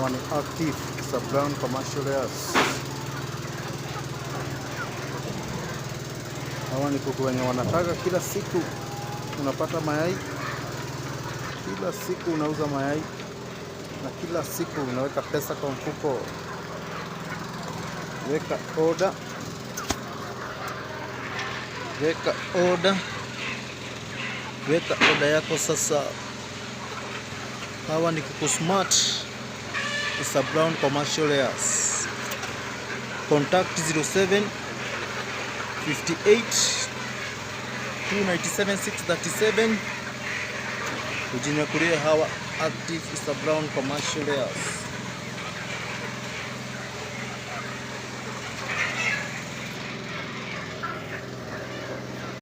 Hawa ni active sub-ground commercial layers. Hawa ni kuku wenye wanataka kila siku unapata mayai, kila siku unauza mayai na kila siku unaweka pesa kwa mfuko. Weka order, weka order yako sasa. Hawa ni kuku smart sub-ground commercial layers. Contact 07 58 297 637 ujinyakulie hawa active sub-ground commercial layers.